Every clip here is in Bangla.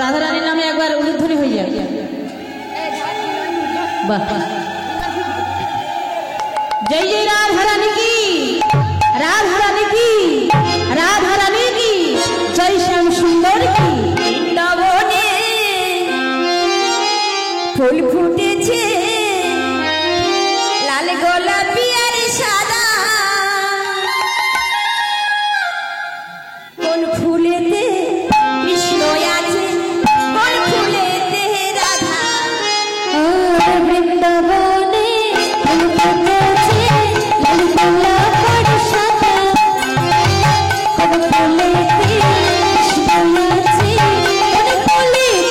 রাধারানীর নামে একবার উলুধ্বনি হয়ে যাবে। বাহ, জয় জয় রাধারানী কি, রাধারানী কি, রাধারানী কি, জয় শ্যাম সুন্দর কি। বৃন্দাবনে ফুল ফুটেছে লাল গোলাপি আর সাদা, কোন ফুলেতে কৃষ্ণ আছে, কোন ফুলেতে রাধা। বৃন্দাবনে ফুল ফুটেছে লাল গোলাপি আর সাদা, কোন ফুলেতে কৃষ্ণ আছে, কোন ফুলেতে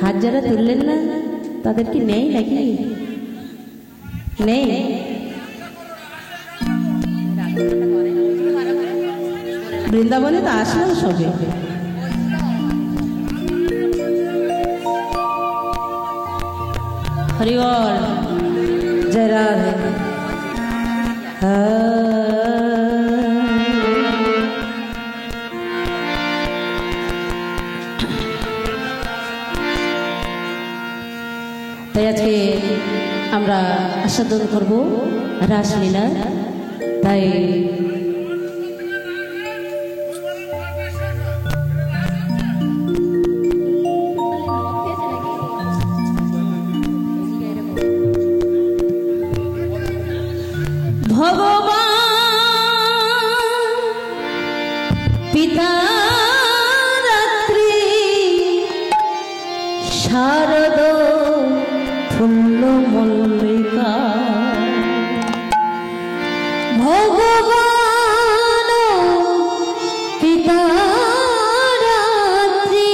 হাত যারা তুললেন না তাদের কি নেই নাকি? নেই। বৃন্দাবনে তো আসলাম সবে। हरि बोल जय राधे। তাই আজকে আমরা আস্বাদন করব রাসলীলা। তাই পিতা রাত্রি শারদ ফুল্ল মল্লিকা ভগবান পিতা রাত্রি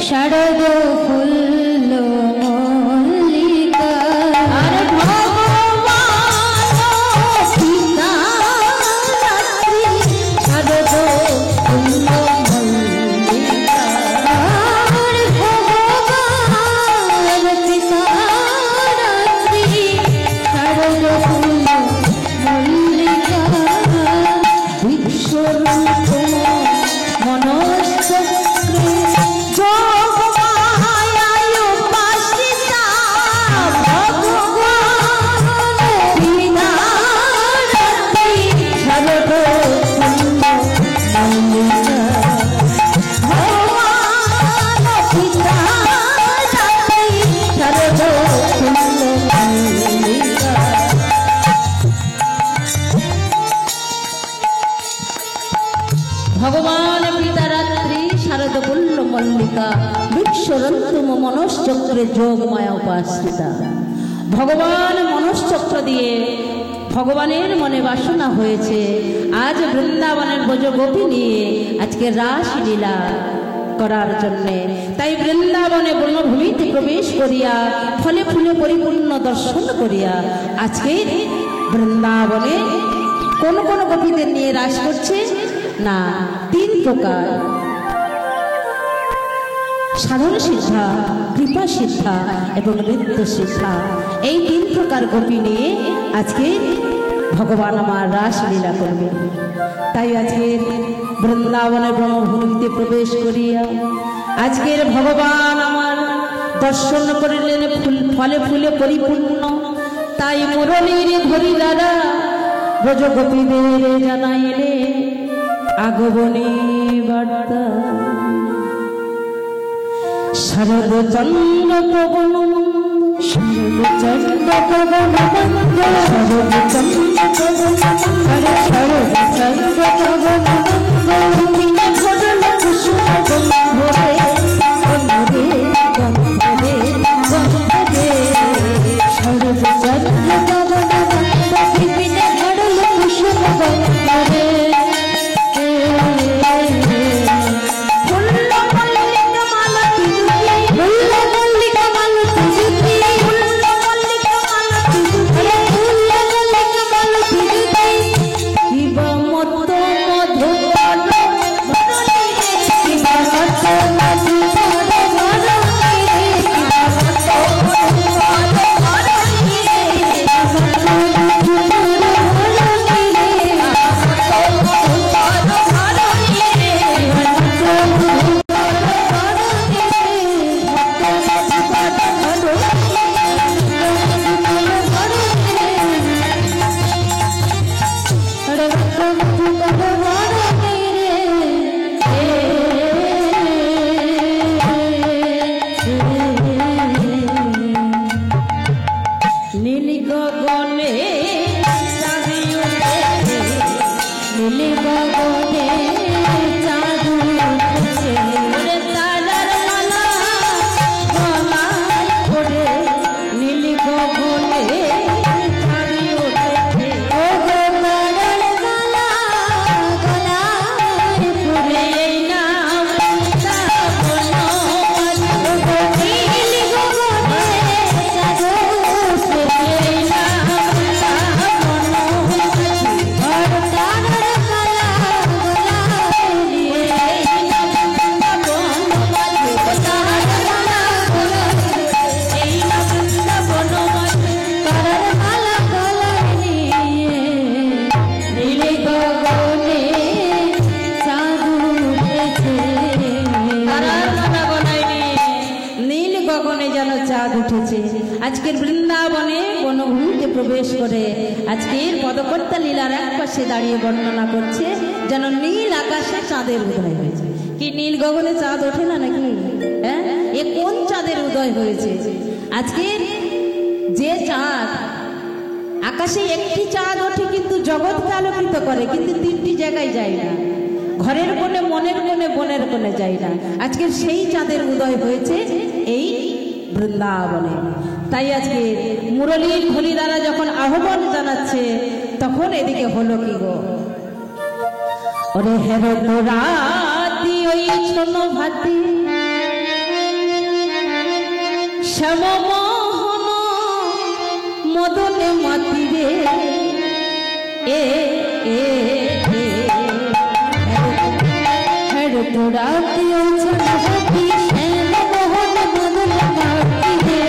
শারদ ফুল্ল মল্লিকা আর ভগবান পিতা রাত্রি শারদ ফুল্ল মল্লিকা। আর ভগবান পিতা রাত্রি শারদ ফুল্ল মল্লিকা বিশ্বরূপ মনশ্চক্রে যোগ মায়ায় উপাসিতা ভগবান পিতা রাত্রি শারদ ফুল্ল মল্লিকা। ভগবান পিতা রাত্রি শারদ ফুল্ল মল্লিকা। ভগবান পিতা রাত্রি শারদ ফুল্ল মল্লিকা বিশ্বরন্তুম মনশ্চক্রে যোগ মায়া উপাসিতা। ভগবান মনশ্চক্র দিয়ে ভগবানের মনে বাসনা হয়েছে। আজ বৃন্দাবনের ব্রজগোপী নিয়ে আজকে রাসলীলা করার জন্যে, তাই বৃন্দাবনে ব্রহ্মভূমিতে প্রবেশ করিয়া ফলে ফুলে পরিপূর্ণ দর্শন করিয়া আজকে বৃন্দাবনে কোন কোন গোপীদের নিয়ে রাস করছে না, তিন প্রকার: সাধন সিদ্ধা, কৃপা সিদ্ধা এবং নৃত্য সিদ্ধা। এই তিন প্রকার গোপী নিয়ে আজকে ভগবান আমার রাসলীলা করবে। তাই আজকে বৃন্দাবনের ব্রহ্মভূমিতে প্রবেশ করিয়া আজকের ভগবান আমার দর্শন করিলেন ফলে ফুলে পরিপূর্ণ। তাই মুরলীর ধরি দাদা ব্রজগোপীদের জানাইলে আগমনী বার্তা। শরদচন্দ্র পবন শরদচন্দ্র পবন শরদচন্দ্র পবন ঘটল কুসুম গন্ধরে গন্ধরে গন্ধরে গন্ধরে শরদচন্দ্র পবন পৃথিবীতে ঘটল কুসুম গন্ধরে। আজকের বৃন্দাবনে বনভূমিতে প্রবেশ করে আজকের পদকর্তা লীলার এক পাশে দাঁড়িয়ে বর্ণনা করছে যেন নীল আকাশে চাঁদের উদয় হয়েছে। কি নীল গগনে চাঁদ ওঠে না নাকি? হ্যাঁ, এ কোন চাঁদের উদয় হয়েছে? আজকের যে চাঁদ, আকাশে একটি চাঁদ ওঠে কিন্তু জগৎকে আলোকিত করে, কিন্তু তিনটি জায়গায় যায় না। ঘরের কোণে, মনের কোণে, বনের কোণে যায় না। আজকের সেই চাঁদের উদয় হয়েছে এই বৃন্দাবনে। তাই আজকে মুরলীর ধ্বনি দ্বারা যখন আহ্বান জানাচ্ছে তখন এদিকে হলো কি গো, ওরে হেরো রাতি ওই ছোনো ভাতি শ্যামমোহন মদনে মাতি রে এ এ হেরো রাতি ওই ছোনো ভাতি শ্যামমোহন মদনে মাতি রে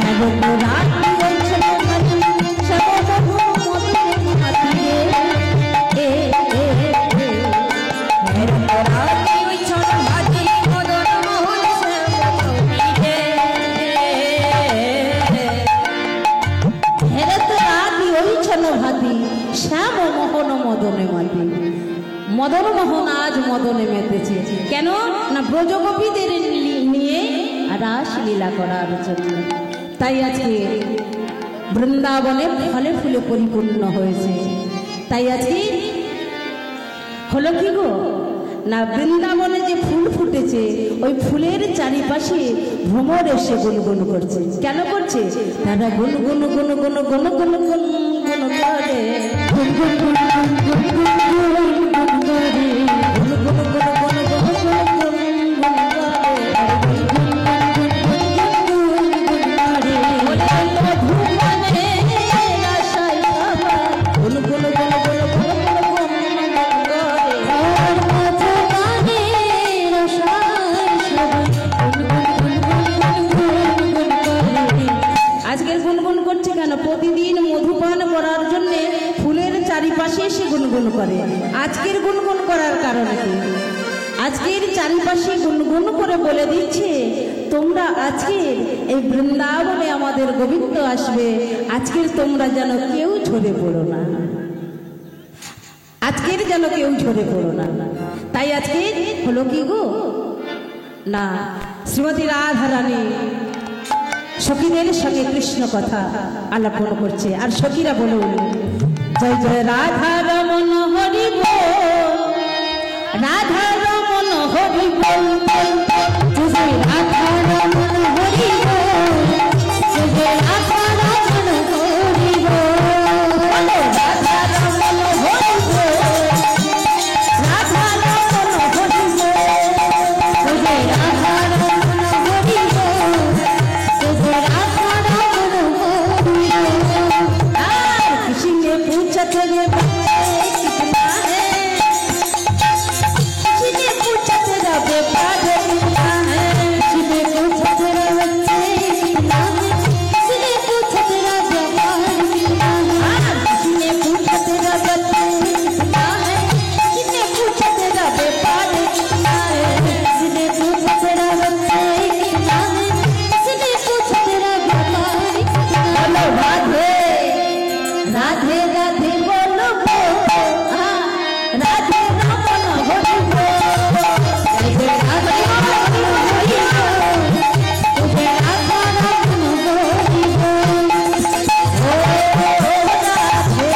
হেরো রাতি ওই ছোনো ভাতি শ্যামমোহন মদনে মাতি রে এ এ হেরো রাতি ওই ছোট ভাতি মদন মোহন শ্যামমোহনী হেরে তো রাতি ওই ছোনো ভাতি শ্যাম মোহন মদনে মাতি। মদন মোহন আজ মদনে মেতেছে কেন না? ব্রজগোপীদের নিয়ে রাসলীলা করার জন্য। তাই আজকে বৃন্দাবনে ফলে ফুলে পরিপূর্ণ হয়েছে। তাই আজকে হলো কি গো না, বৃন্দাবনে যে ফুল ফুটেছে ওই ফুলের চারিপাশে ভ্রমর এসে গুনগুন করছে। কেন করছে? তারা গুনগুন গুনগুন গুনগুন গুনগুন করে, গুনগুন গুনগুন গুনগুন করে, গুনগুন গুনগুন গুনগুন আজকের গুনগুন করছে কেন? প্রতিদিন মধুপান করার জন্য ফুলের চারিপাশে এসে গুনগুন করে। আজকের গুনগুন করার কারণ কি? আজকের চারিপাশে গুনগুন করে বলে দিচ্ছে তোমরা আজকের এই বৃন্দাবনে আমাদের গোবিন্দ আসবে, আজকের তোমরা যেন কেউ ঝরে পড়ো না, আজকের যেন কেউ ঝরে পড়ো না। তাই আজকে হলো কি গো না, শ্রীমতী রাধা রানী সখীদের সঙ্গে কৃষ্ণ কথা আলাপন করছে। আর সখীরা বলুন জয় জয় রাধা রমন হরি বল, রাধা রমন হরি বল, জয় রাধা রমন হরি বল, জয় রাধা রমন হরি বল, রাধা রমন হরি বল, রাধা রমন হরি বল, জয় রাধা রমন হরি বল, জয় রাধা রমন হরি বল। আর किसी ने पूछा तेरे बच्चे कितना है, किसी ने पूछा तेरा व्यापार कितना है, किसी ने पूछा तेरा बच्चे कितना है, किसी ने पूछा तेरा व्यापार कितना है, किसी ने पूछा तेरा बच्चे कितना है, किसी ने पूछा तेरा व्यापार कितना है, किसी ने पूछा तेरा बच्चे कितना है, किसी ने पूछा तेरा व्यापार कितना है। बोलो राधे राधे राधे बोलो हाँ, राधे रमन हरि बोल, जय राधा रमन हरि बोल, जय राधा रमन हरि बोल। राधे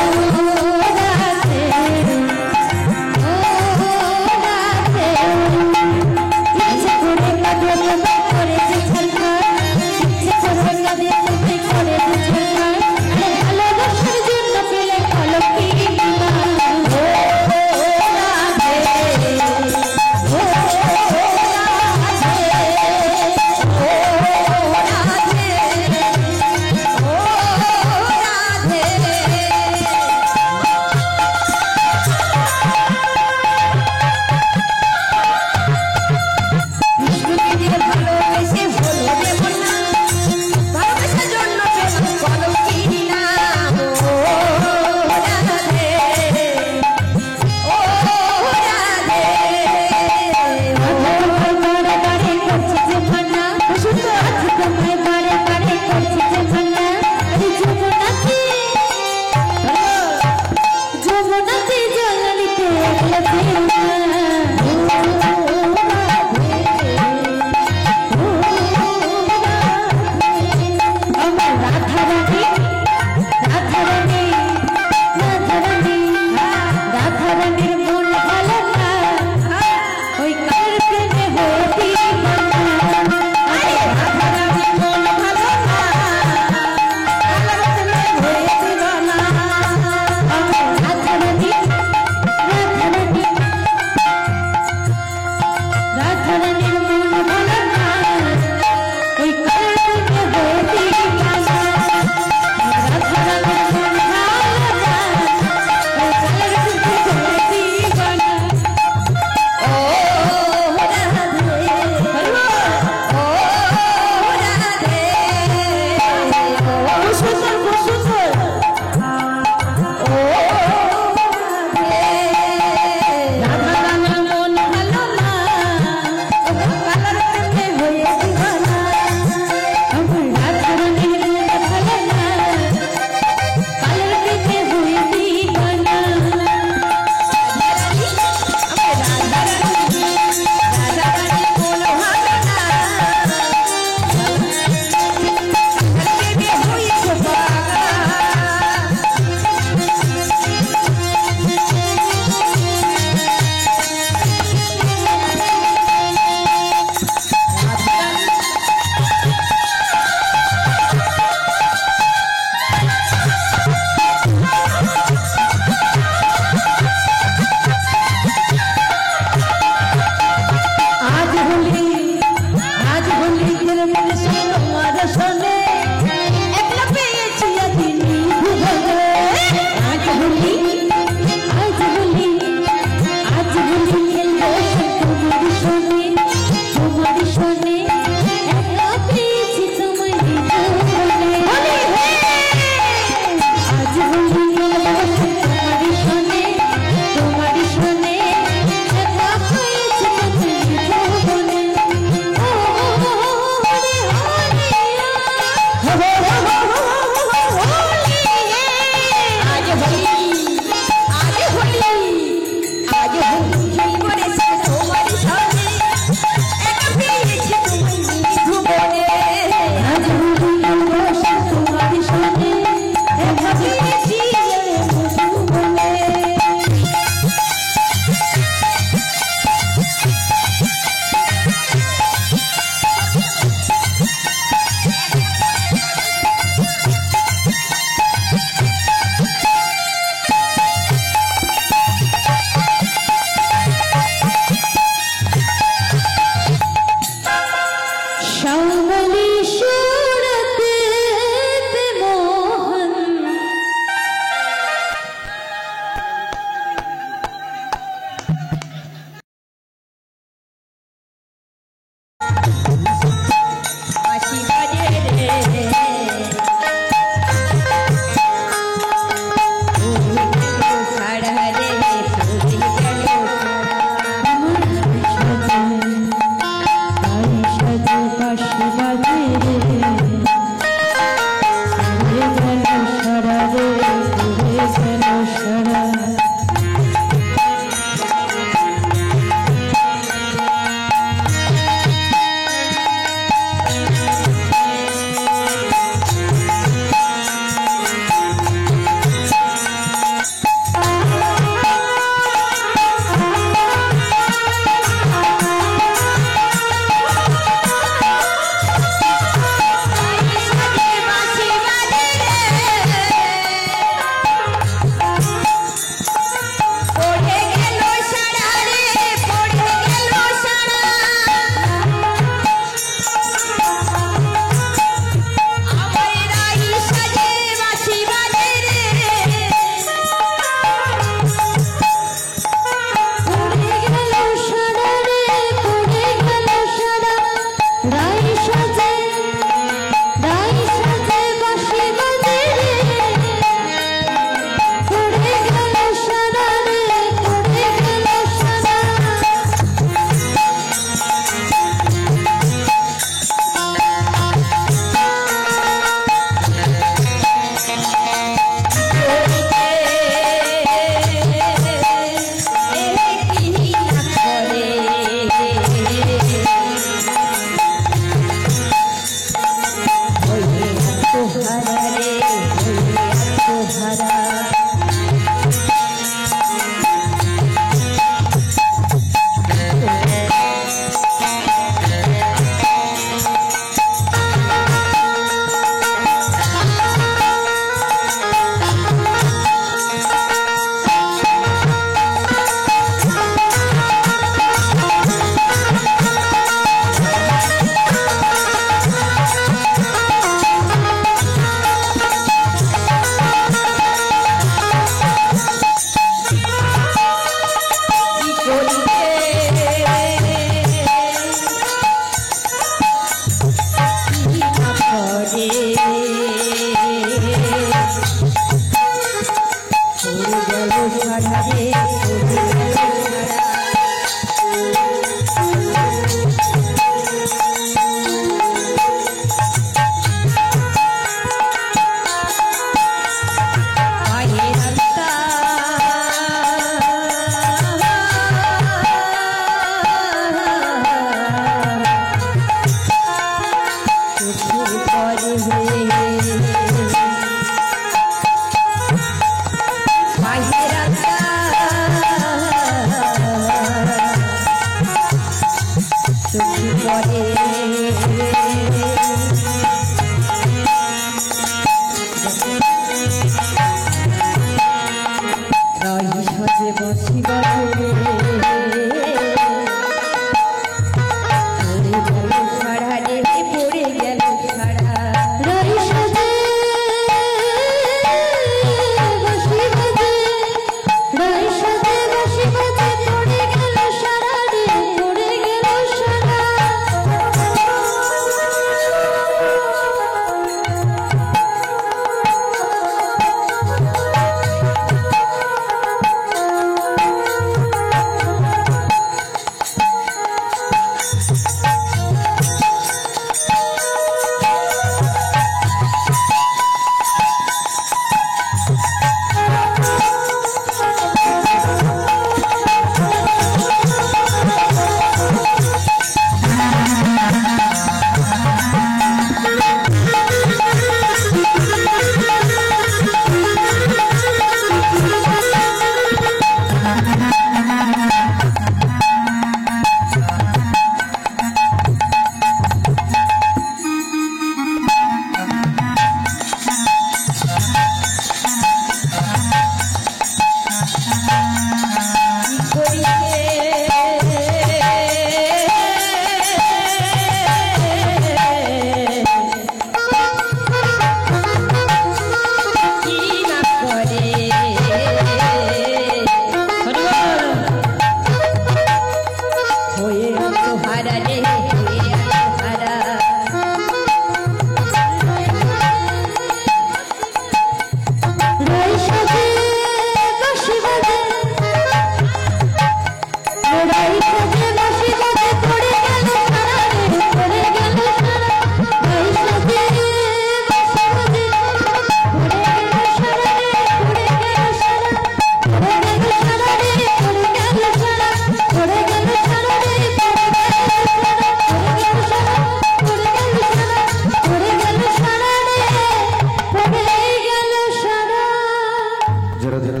जरा जरा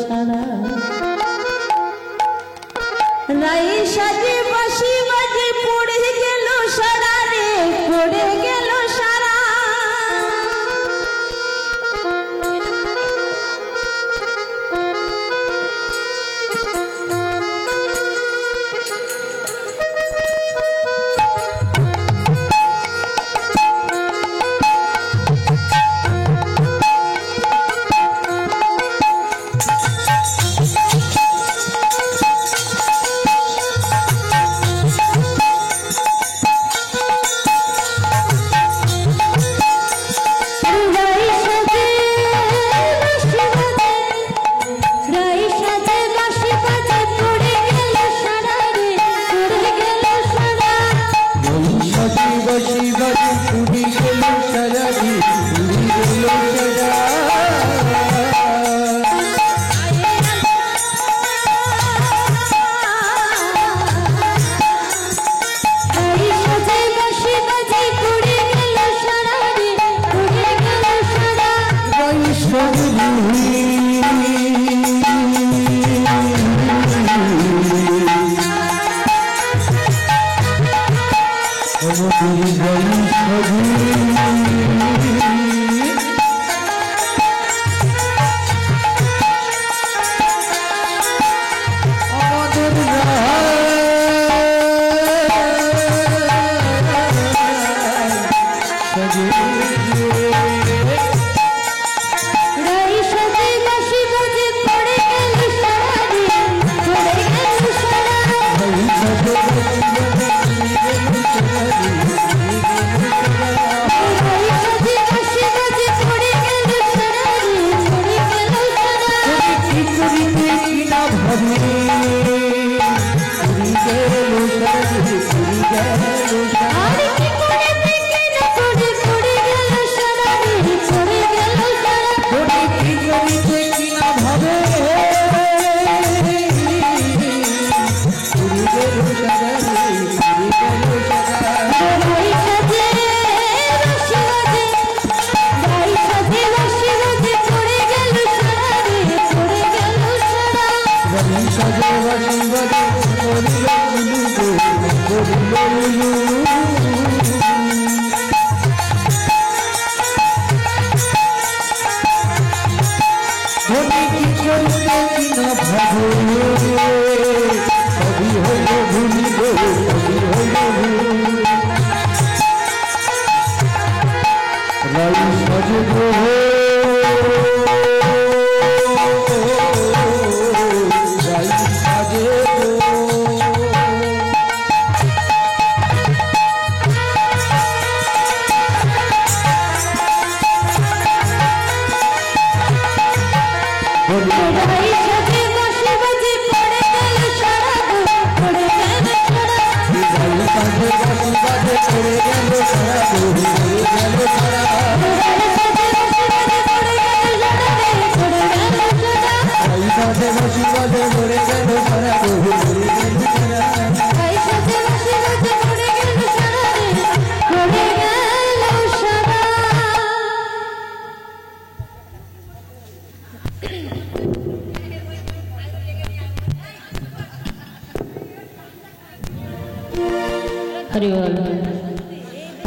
সারা রাই সাজে বাসি বাজে পড়ে গেল সারা রে পড়ে গেল সারা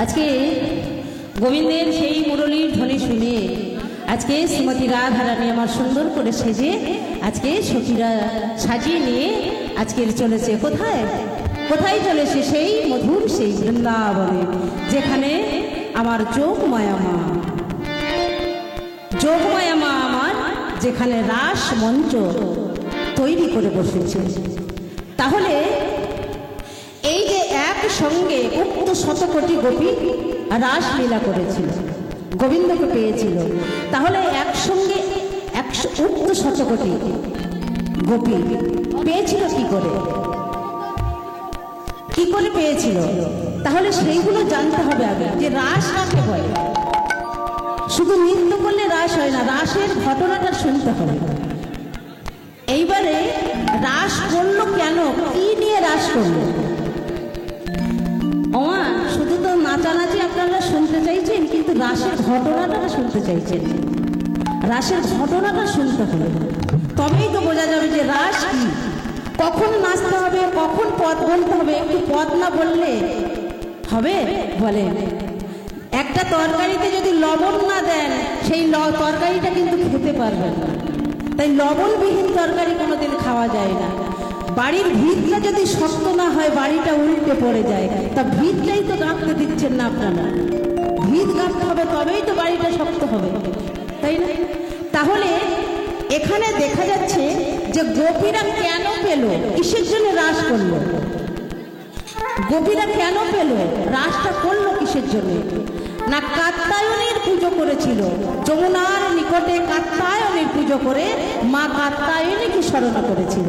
আজকে গোবিন্দের সেই মুরলীর ধ্বনি শুনে আজকে শ্রীমতী রাধারানী আমার সুন্দর করে সেজে আজকে সখীরা সাজিয়ে নিয়ে আজকে চলেছে কোথায় কোথায় চলেছে সেই মধুর সেই বৃন্দাবনে যেখানে আমার যোগমায়া মা আমার যেখানে রাস মঞ্চ তৈরি করে বসেছে। তাহলে এই যে একসঙ্গে উক্ত শতকোটি গোপী রাসলীলা করেছিল গোবিন্দকে পেয়েছিল, তাহলে একসঙ্গে উক্ত শতকোটি গোপী পেয়েছিল কি করে পেয়েছিল? তাহলে সেইগুলো জানতে হবে আগে যে রাস কাকে বলে। শুধু নৃত্য করলে রাস হয় না, রাসের ঘটনাটা শুনতে হবে। এইবারে রাস করলো কেন, কি নিয়ে রাস করলো? ওমা শুধু তো নাচানাচি আপনারা শুনতে চাইছেন, কিন্তু রাসের ঘটনাটা শুনতে চাইছেন। রাসের ঘটনাটা শুনতে হবে, তবেই তো বোঝা যাবে যে রাস কি, কখন নাচতে হবে, কখন পদ বলতে হবে। একটু পদ না বললে হবে? বলে একটা তরকারিতে যদি লবণ না দেন, সেই তরকারিটা কিন্তু খেতে পারবেন না। তাই লবণবিহীন তরকারি কোনোদিন খাওয়া যায় না। বাড়ির ভিতটা যদি শক্ত না হয়, বাড়িটা উল্টে পড়ে যায়। তা ভিতটাই তো গাঁথতে দিচ্ছেন না আপনারা। ভিত গাঁথতে হবে, তবেই তো বাড়িটা শক্ত হবে, তাই না? তাহলে এখানে দেখা যাচ্ছে যে গোপীরা কেন পেল, কিসের জন্য রাস করলো? গোপীরা কেন পেল, রাসটা করলো কিসের জন্য? না কাত্যায়নের পুজো করেছিল। যমুনার নিকটে কাত্যায়নের পুজো করে মা কাত্যায়নীকে স্মরণ করেছিল।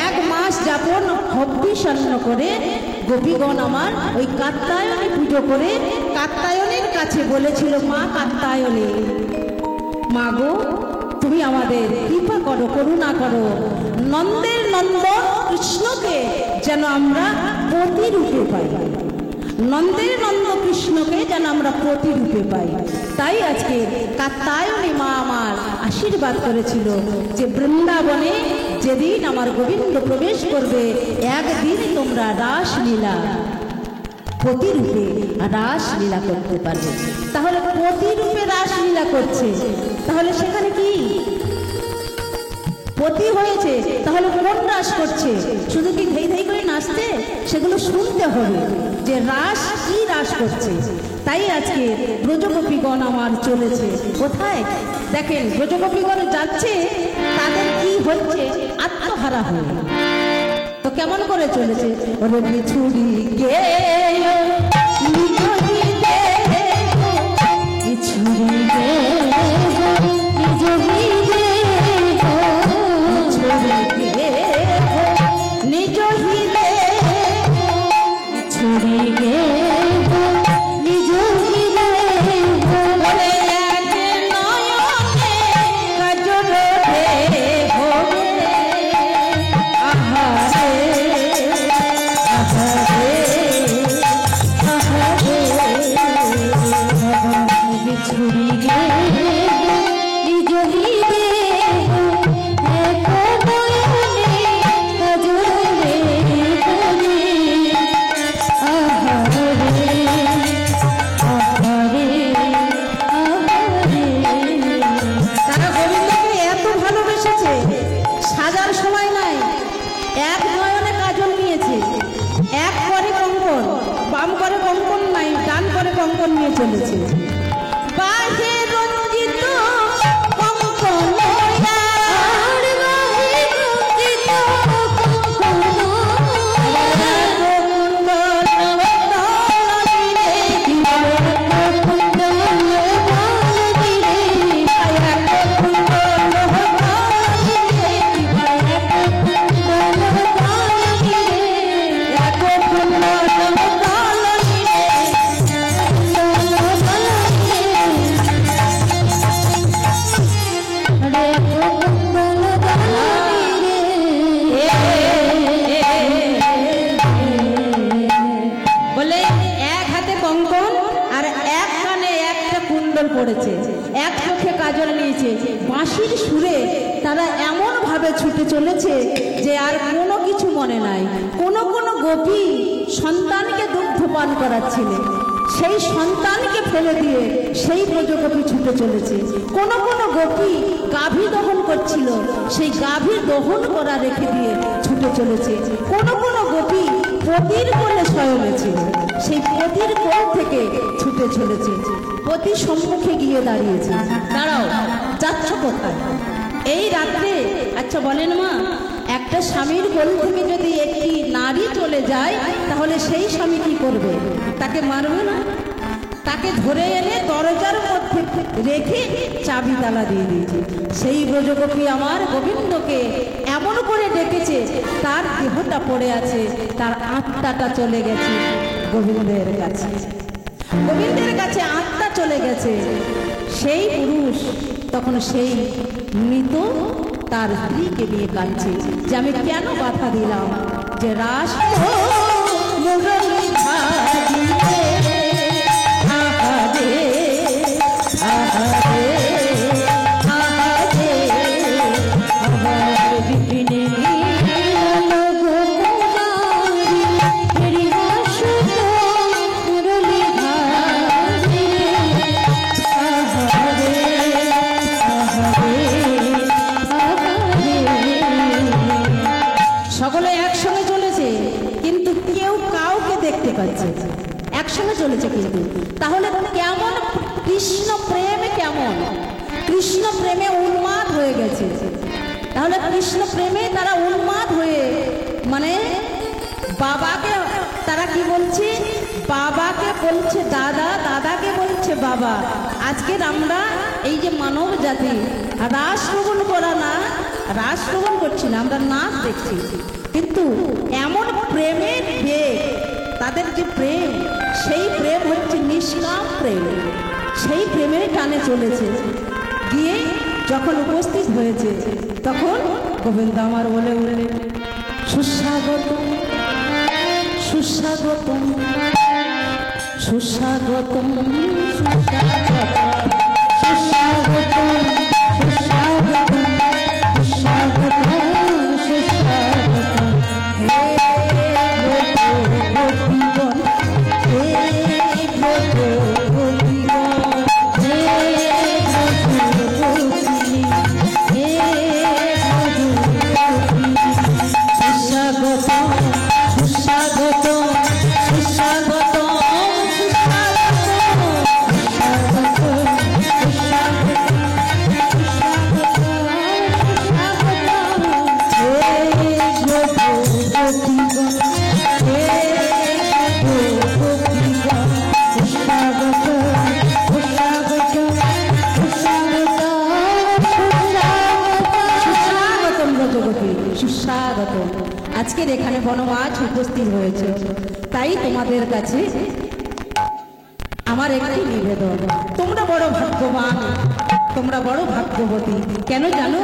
1 মাস যাপন হব্বিষণ্ণ করে গোপীগণ আমার ওই কাত্যায়নী পুজো করে কাত্যায়নের কাছে বলেছিল, মা কাত্যায়নী, মা গো তুমি আমাদের কৃপা করো, করুণা করো, নন্দের নন্দন কৃষ্ণকে যেন আমরা প্রতিরূপে পাই, নন্দের নন্দ কৃষ্ণকে যেন আমরা প্রতিরূপে পাই। তাই আজকে কাত্যায়নী মা আমার আশীর্বাদ করেছিল যে বৃন্দাবনে যেদিন আমার গোবিন্দ প্রবেশ করবে, একদিন তোমরা রাসলীলা প্রতিরূপে রাসলীলা করতে পারবে। তাহলে প্রতিরূপে রাসলীলা করছে, তাহলে সেখানে কি পতি হয়েছে? তাহলে কোন রাস করছে? শুধু কি ধেই ধেই করে নাচতে? সেগুলো শুনতে হবে যে রাস কি রাস করছে। তাই আজকে ব্রজগোপীগণ আমার চলেছে কোথায়? দেখেন ব্রজগোপীগণ যাচ্ছে, তাদের কি হচ্ছে? আত্মহারা হয়ে। তো কেমন করে চলেছে? ওরে বিছুড়ি গে চলেছে। বাহে রঞ্জিত কঙ্কন আর বাহে রঞ্জিত কঙ্কন পড়েছে, এক চোখে কাজল নিয়েছে, বাঁশির সুরে তারা এমন ভাবে ছুটে চলেছে যে আর কোনো কিছু মনে নাই। কোন কোন গোপী সন্তানকে দুগ্ধ পান করাচ্ছিলেন, সেই সন্তানকে ফেলে দিয়ে সেই ব্রজগোপী ছুটে চলেছে। কোন কোন গোপী গাভী দহন করছিল, সেই গাভীর দহন করা রেখে দিয়ে ছুটে চলেছে। কোন কোন গোপী পতির কোলে শয়নেছিল, সেই পতির কোল থেকে ছুটে চলেছে। পতি সম্মুখে গিয়ে দাঁড়িয়েছে, দাঁড়াও, যাচ্ছ কোথায় এই রাত্রে? আচ্ছা বলেন মা, একটা স্বামীর কোল থেকে যদি একটি নারী চলে যায়, তাহলে সেই স্বামী কি করবে? তাকে মারবে না? তাকে ধরে এনে দরজার মধ্যে রেখে চাবি তালা দিয়ে দিয়েছে। সেই ব্রজগোপী আমার গোবিন্দকে এমন করে ডেকেছে, তার দেহটা পড়ে আছে, তার আত্মাটা চলে গেছে গোবিন্দের কাছে। গোবিন্দের কাছে আত্মা চলে গেছে। সেই পুরুষ তখন সেই মৃত তার স্ত্রীকে নিয়ে কাঁদছে যে আমি কেন বাধা দিলাম, যে রাস মুরলী কৃষ্ণ প্রেমে উন্মাদ হয়ে গেছে। তাহলে কৃষ্ণ প্রেমে তারা উন্মাদ হয়ে মানে বাবাকে তারা কি বলছে, বাবাকে বলছে দাদা, দাদাকে বলছে বাবা। আজকের আমরা এই যে মানব জাতি রাস শ্রবণ করা না, রাস শ্রবণ করছি না, আমরা নাচ দেখছি, কিন্তু এমন প্রেমের বেগ, তাদের যে প্রেম, সেই প্রেম হচ্ছে নিষ্কাম প্রেম। সেই প্রেমের টানে চলেছে, গিয়ে যখন উপস্থিত হয়েছে তখন গোবিন্দ আমার বলে উঠলেন, সুস্বাগত সুস্বাগত সুস্বাগত সুস্বাগত সুস্বাগত সুস্বাগত সুস্বাগত হে গোপীগণ, হে গোপীগণ, হে গোপী, হে সুস্বাগত সুস্বাগত সুস্বাগত সুস্বাগত। আজকের এখানে বনমাছ উপস্থিত হয়েছে, তাই তোমাদের কাছে আমার একটি নিবেদন। তোমরা বড় ভাগ্যবান, তোমরা বড় ভাগ্যবতী। কেন জানো?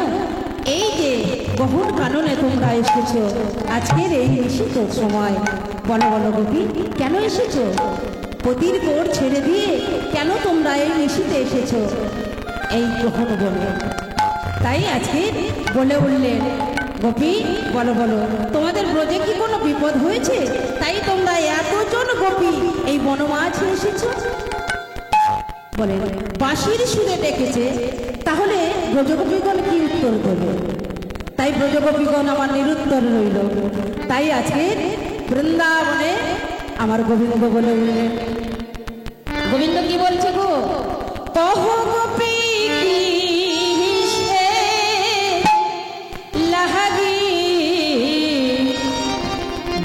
এই যে গহন কাননে তোমরা এসেছো আজকের এই নিশিত সময়। বলো বলো গোপী, কেন এসেছো? পতির কোর ছেড়ে দিয়ে কেন তোমরা এই নিশিতে এসেছো এই গ্রহণ বলে? তাই আজকে বলে উঠলেন, গোপী বলো বলো, তোমাদের ব্রজে কি কোনো বিপদ হয়েছে? তাই তোমরা এতজন গোপী এই বনমাঝে এসেছো? বলে বাঁশির সুরে ডেকেছে, তাহলে ব্রজগোপীগণ কি উত্তর দেবে? তাই ব্রজগোপীগণ আমার নিরুত্তর রইল। তাই আজকে বৃন্দাবনে আমার গোবিন্দ বলে উঠলেন। গোবিন্দ কি বলছে গো? কহ গোপী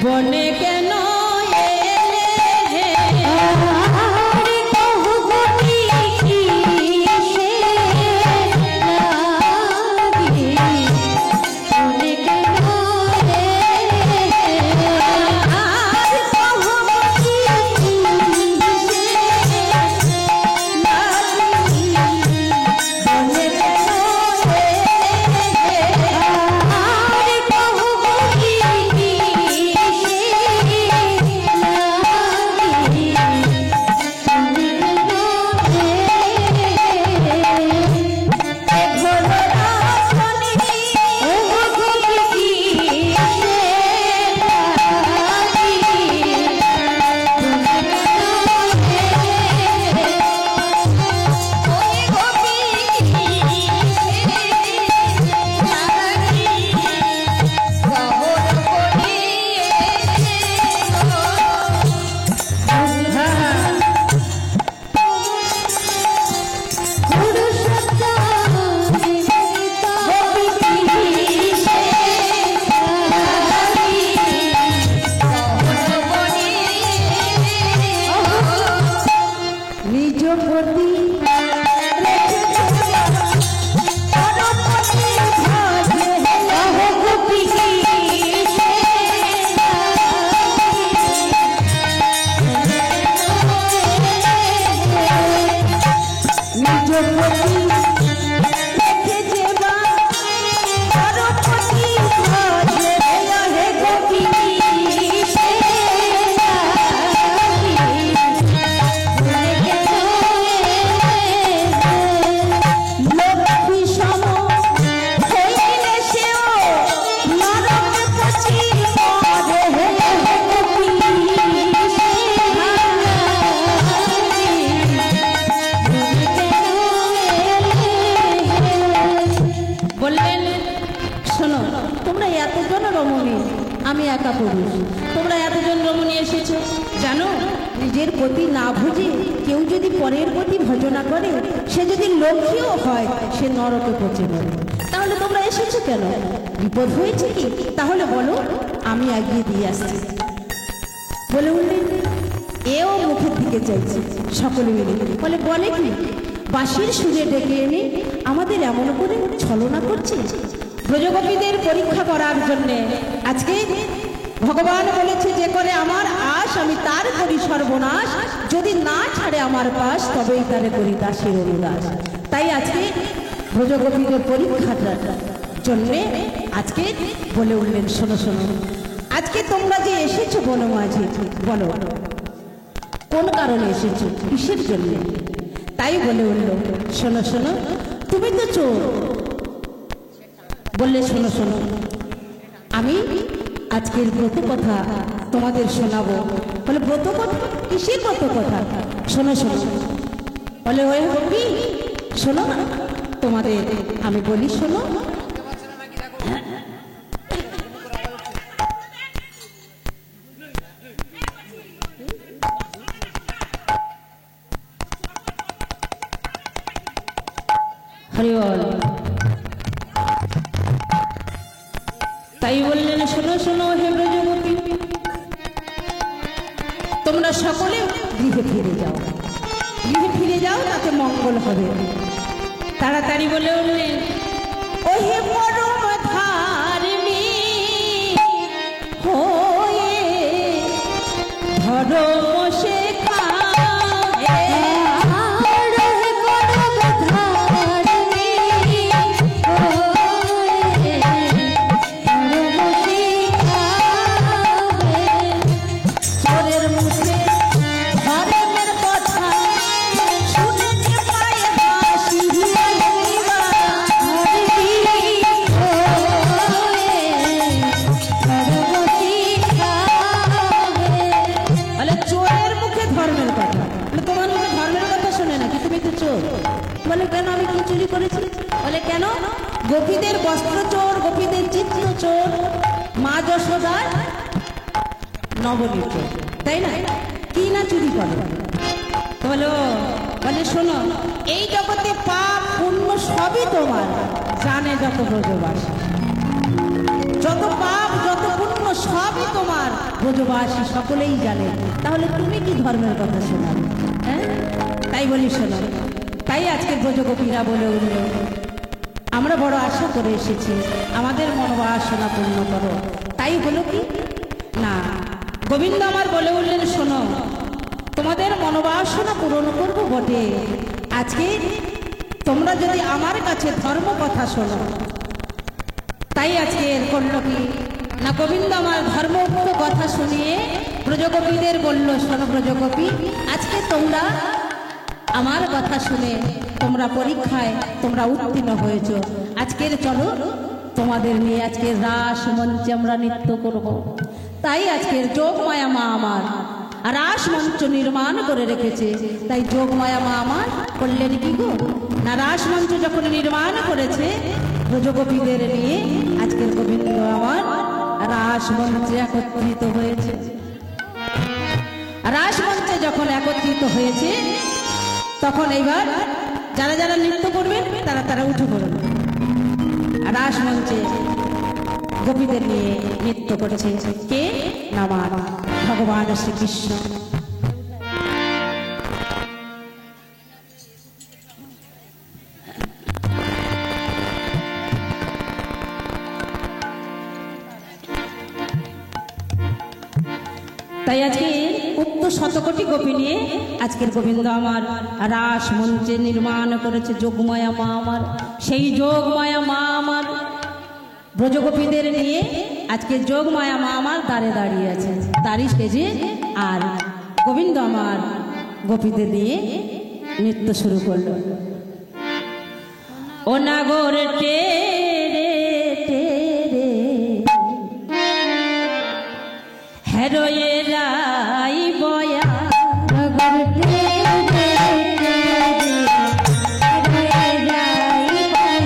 বনে কেন নিজের প্রতি না ভুজে কেউ যদি পরের প্রতি ভজনা করে, সে যদি লক্ষ্মীও হয়, সে নরকে পচে যাবে। তাহলে তোমরা এসেছো কেন? বিপদ হয়েছে কি? তাহলে বলো, আমি এগিয়ে দিয়ে আসছি। বলে উঠলেন, এও মুখের দিকে চাইছে। সকলে মিলে বলে কি, বাঁশির সুরে ডেকে এনে আমাদের এমন করে ছলনা করছে। ব্রজগোপীদের পরীক্ষা করার জন্যে আজকে ভগবান বলেছে, যে করে আমার আশ আমি তার করি সর্বনাশ, যদি না ছাড়ে আমার পাশ তবেই তারে করি দাসের অনুদাস। তাই আজকে ব্রজগোপীদের পরীক্ষাটার জন্যে আজকে বলে উঠলেন, শোনো শোনো, আজকে তোমরা যে এসেছো বনমাঝে, বলো কোন কারণে এসেছো, কিসের জন্য? তাই বলে উঠল, শোনো শোনো, তুমি তো চোর। বললে, শোনো শোনো, আমি আজকের ব্রত কথা তোমাদের শোনাবো। বলে, ব্রত কথা? কিসের ব্রত কথা? শোনো শোনো। বলে, ওই হবি, শোনো না, তোমাদের আমি বলি, শোনো। হরিবল। তাই বললেন, শোনো শোনো হে ব্রজগোপী, তোমরা সকলে গৃহে ফিরে যাও, গৃহে ফিরে যাও, তাতে মঙ্গল হবে। তাড়াতাড়ি বলে উঠলেন, ও হে পরম ধার্মী হয়ে ধর্ম শেখা, গোপীদের বস্ত্র চোর, গোপীদের চিত্র চোর, মা যশোদার নবনীত, তাই না? কি না চুরি করে? বলে, শোনো, এই জগতে পাপ পুণ্য সবই তোমার, জানে যত ব্রজবাসী, যত পাপ যত পুণ্য সবই তোমার, ব্রজবাসী সকলেই জানে। তাহলে তুমি কি ধর্মের কথা শোনাবে? হ্যাঁ, তাই বলি, শোনো। তাই আজকে ব্রজগোপীরা বলে উঠল, আমরা বড় আশা করে এসেছি, আমাদের মনোবাসনা পূর্ণ করো। তাই হলো কি না, গোবিন্দ আমার বলে উঠলেন, শোনো, তোমাদের মনোবাসনা পূরণ করবো বটে, আজকে তোমরা যদি আমার কাছে ধর্ম কথা শোনো। তাই আজকে করলো কি না, গোবিন্দ আমার ধর্মোক্ত কথা শুনিয়ে ব্রজগোপীদের বলল, শোনো ব্রজগোপী, আজকে তোমরা আমার কথা শুনে তোমরা পরীক্ষায় তোমরা উত্তীর্ণ হয়েছ, আজকের চলো তোমাদের নিয়ে আজকের রাস মঞ্চে আমরা নৃত্য করব। তাই আজকের যোগমায়া মা আমার রাস মঞ্চ নির্মাণ করে রেখেছে। তাই যোগমায়া মা আমার করলেন কি গো না, রাস মঞ্চ যখন নির্মাণ করেছে ব্রজগোপীদের নিয়ে আজকের গোবিন্দ আমার রাস মঞ্চে একত্রিত হয়েছে। রাস মঞ্চে যখন একত্রিত হয়েছে তখন এইবার যারা যারা নৃত্য করবেন তারা তারা উঠে পড়বেন। রাস মঞ্চে গোপীদের নিয়ে নৃত্য করেছে কে না, আমার ভগবান শ্রীকৃষ্ণ। তাই আজকে উক্ত শতকোটি গোপী নিয়ে আজকের গোবিন্দ আমার রাস মঞ্চে নির্মাণ করেছে যোগমায়া মা আমার। সেই যোগমায়া মা আমার ব্রজগোপীদের নিয়ে আজকে যোগমায়া মা আমার দ্বারে দাঁড়িয়ে আছে, তারই স্টেজে। আর গোবিন্দ আমার গোপীদের নিয়ে নৃত্য শুরু করলো। ও নাগর টেরে টেরে হেরোয়ে রাই বয়া, নাগর টেরে টেরে হেরোয়ে রাই বয়া,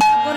নাগর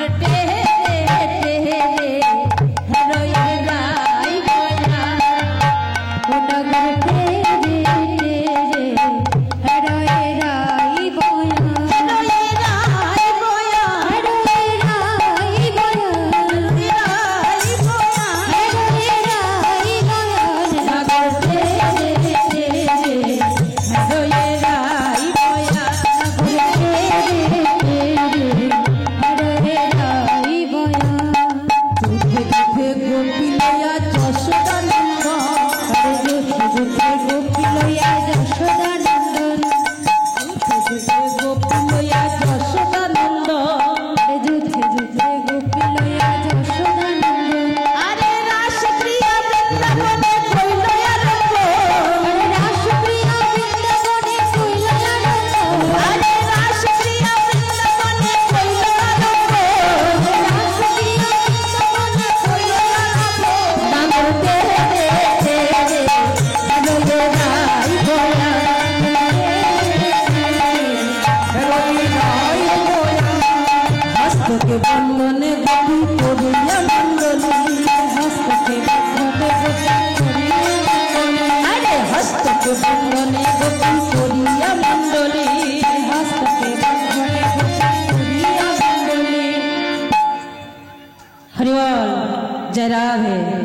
है।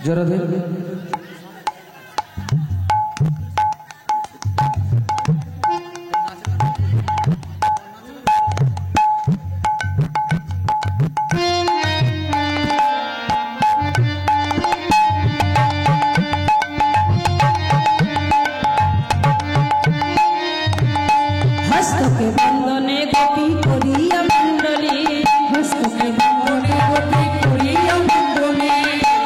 जरा दे हस्त के बंधने गोपी करिया मंडली, हस्त के बंधने गोपी करिया मंडली,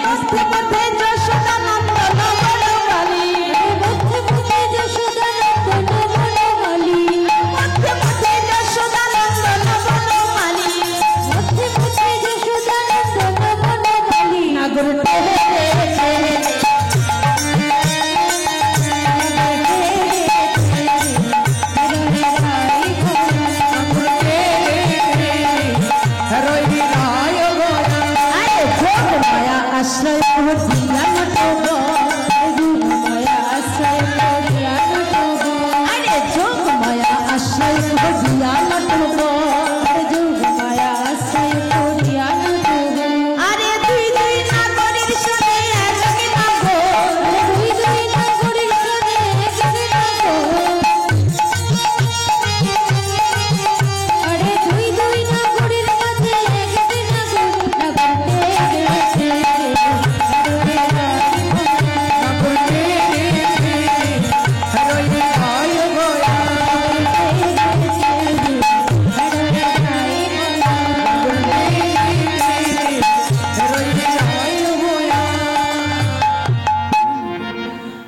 हस्त पथे यशोदा नंदन बलवाली, मध्य पथे यशोदा नंदन बलवाली, मध्य पथे यशोदा नंदन बलवाली, मध्य पथे यशोदा नंदन बलवाली। नागर आश्रय दिया नटोग, माया आश्रय दिया नटोग, अरे जोग माया आश्रय दिया नटोग, जोग माया आश्रय दिया नटोग। अरे दुई दुई नागरिक सने एक नागो, दुई दुई नागरिक सने एक नागो, अरे दुई दुई नागरिक माঝে एक नागो,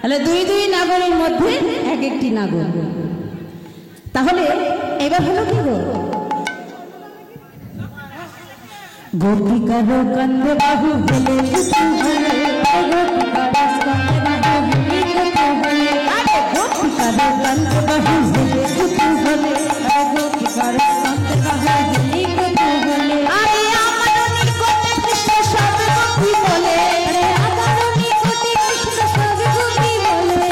তাহলে দুই দুই নাগরের মধ্যে এক একটি নাগর। তাহলে এবার হলো কি গো, গোপিকার কান্দে বাহু হেলে কুতুহলে, গোপিকার কান্দে বাহু হেলে কুতুহলে, আরে গোপিকার কান্দে বাহু হেলে কুতুহলে, গোপিকার কান্দে বাহু হেলে কুতুহলে, আরে আমার নিকটে কৃষ্ণ সব গোপী বলে, अरे आमारो निकटे कृष्ण सब गोपी बोले,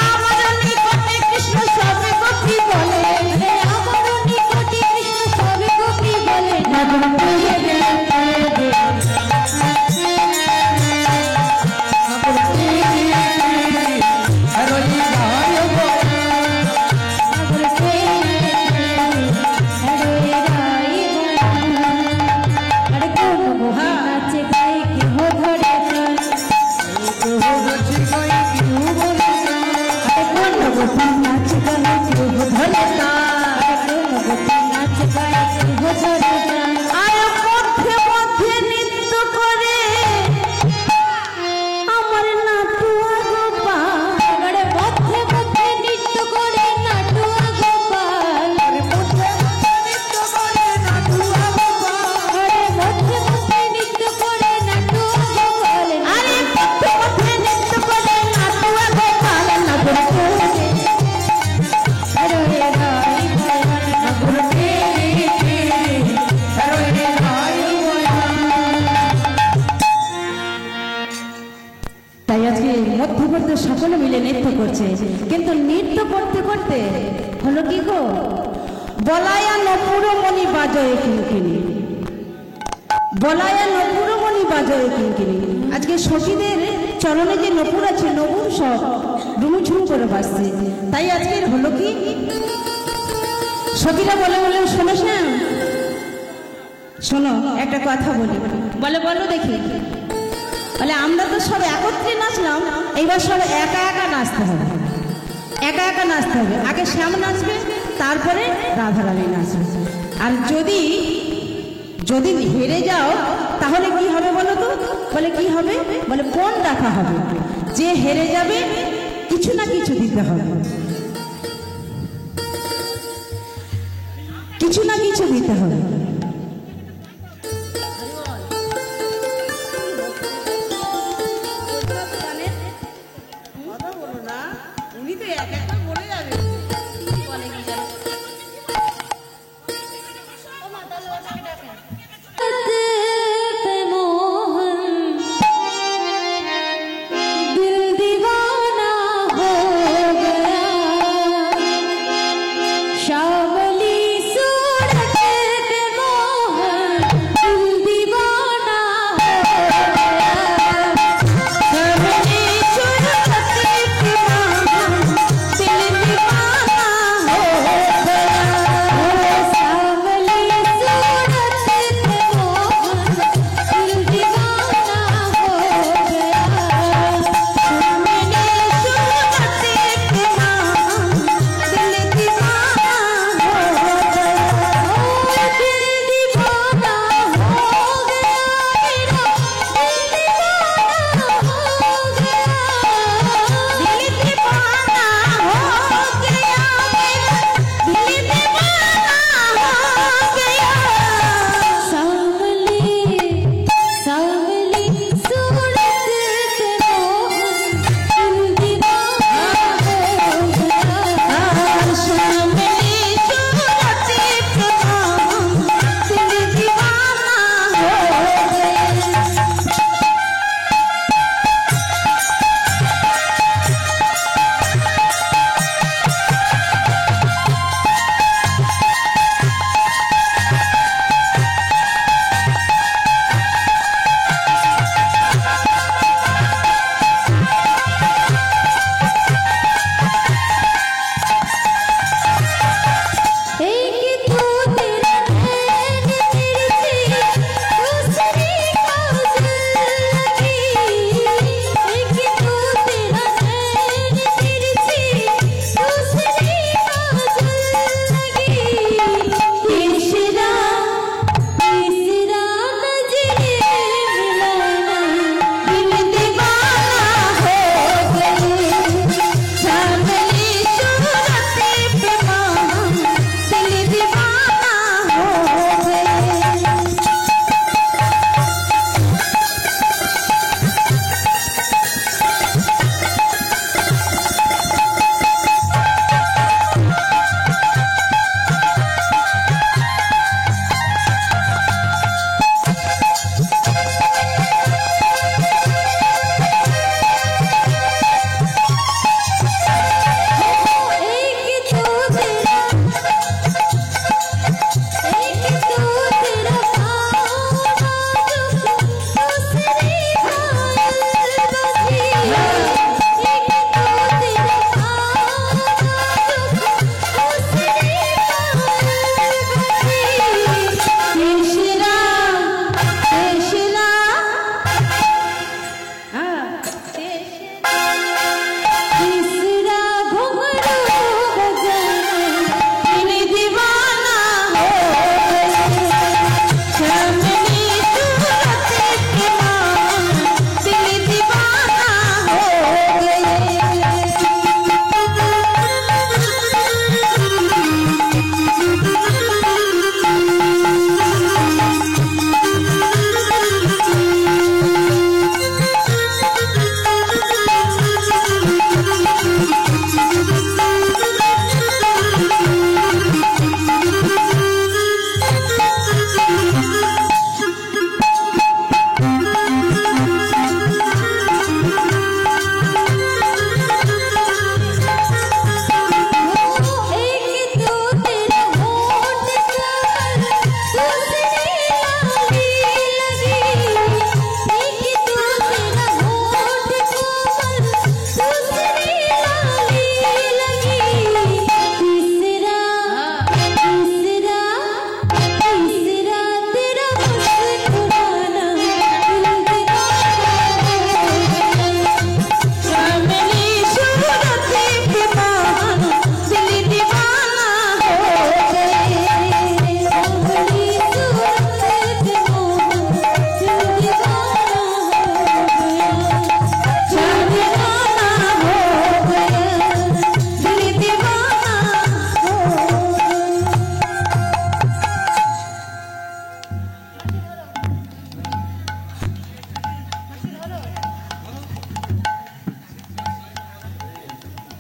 আমার নিকটে কৃষ্ণ সব গোপী বলে, अरे आमारो निकटे कृष्ण सब गोपी बोले। নাগর পেয়ে গেলে মধ্যবর্তী সকলে মিলে নৃত্য করছে, কিন্তু নৃত্য করতে করতে হলো কি গো, বলায়া নপুরমণি বাজয়ে কিঙ্কিনি, বলায়া নপুরমণি বাজয়ে কিঙ্কিনি। আজকে সখীদের চরণে যে নপুর আছে, নপুর সব ডুমুঝুম করে বাজছে। তাই আজকের হলো কি, সখীরা বলে বলে শোনো না, শোনো একটা কথা বলি, বলে বলো দেখি, বলে আমরা তো সব একত্রে নাচলাম, এইবার সব একা একা নাচতে হবে, একা একা নাচতে হবে। আগে শ্যাম নাচবে, তারপরে রাধারানী নাচবে। আর যদি যদি হেরে যাও তাহলে কি হবে বলো তো, বলে কি হবে, বলে পণ রাখা হবে, যে হেরে যাবে কিছু না কিছু দিতে হবে, কিছু না কিছু দিতে হবে। शावली सूरत के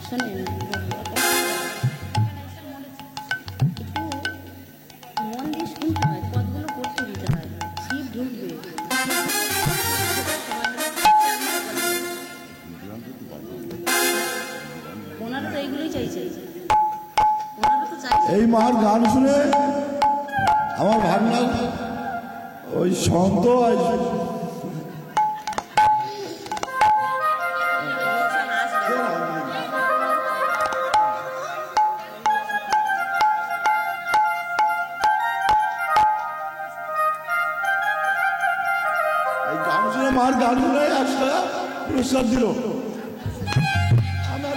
শোনেন, মন দিয়ে শুনতে হয়, পদগুলো করতে দিতে হয়, শিব ঢুকবে। ওনারা তো এইগুলোই চাইছে, ওনারা তো চাইছে। এই মার গান শুনে আমার ভাবনা ওই সন্ত এই গান শুনে মার গান শুনে একটা পুরস্কার দিল। আমার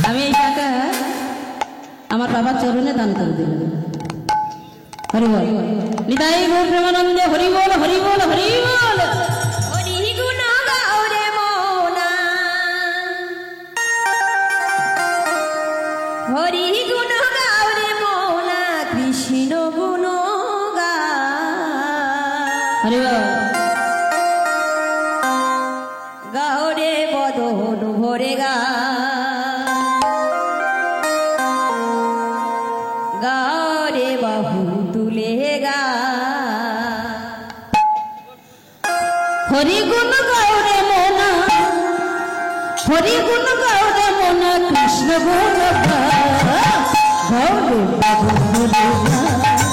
আমি এই টাকা আমার বাবার চরণে দান করে দিলাম। হরি বল, নিতাই গৌর প্রেমানন্দে হরি বল, হরি বল, হরি বল। হরি গুণ গাও রে মোনা, হরি গুণ গাও রে মোনা, কৃষ্ণ গুণ হরি বল। গাও রে বদন ভরে গাও রে বাহু তুলে হরি গুণ গৌরে মোনা, হরি গুণ গৌরে মোনা, কৃষ্ণ গুণ গৌরে বাবু গৌরে গৌরে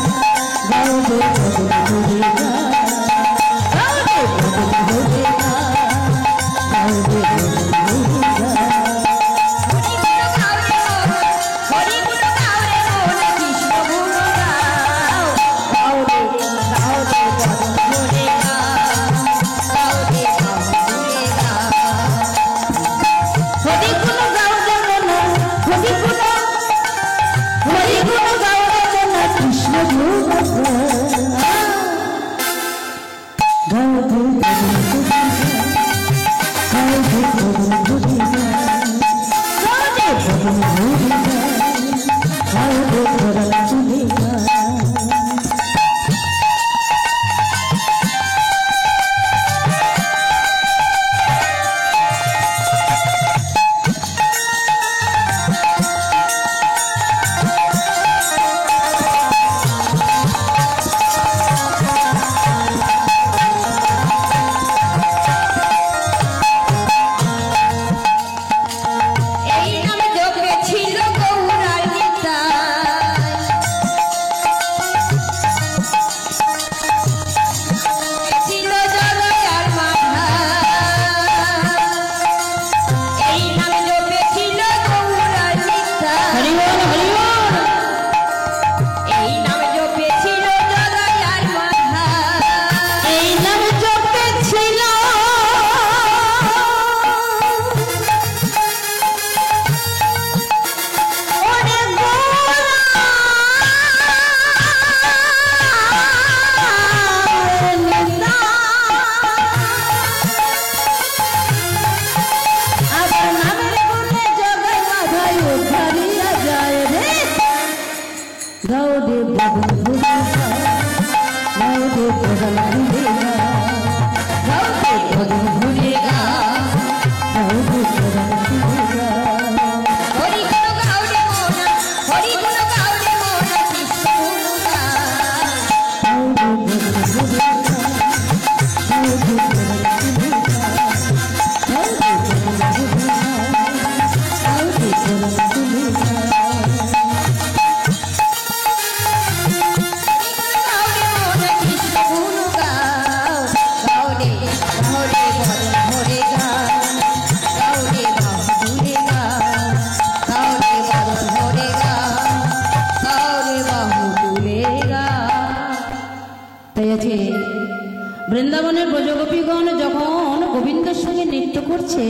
বৃন্দাবনের ব্রজগোপীগণ যখন গোবিন্দের সঙ্গে নৃত্য করছে,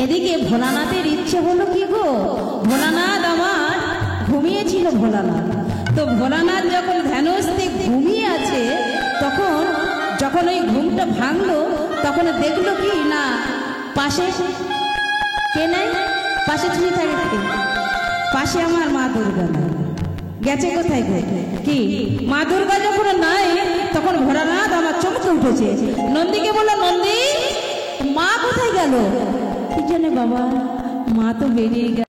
এদিকে ভোলানাথের ইচ্ছে হলো কি গো, ভোলানাথ আমার ঘুমিয়েছিল ভোলানাথ। তো ভোলানাথ যখন ধ্যানস্থে ঘুমিয়ে আছে, তখন যখন ওই ঘুমটা ভাঙলো, তখন দেখলো কি না পাশে কে নেই, পাশে ছুঁয়ে থাকে, পাশে আমার মা দুর্গা নাই। গেছে কোথায় গো? কি মা দুর্গা যখন নাই তখন ভোলানাথ আমার চমকে উঠেছে। নন্দীকে বললো, নন্দী মা কোথায় গেল? কি জানে বাবা, মা তো বেরিয়ে গেল।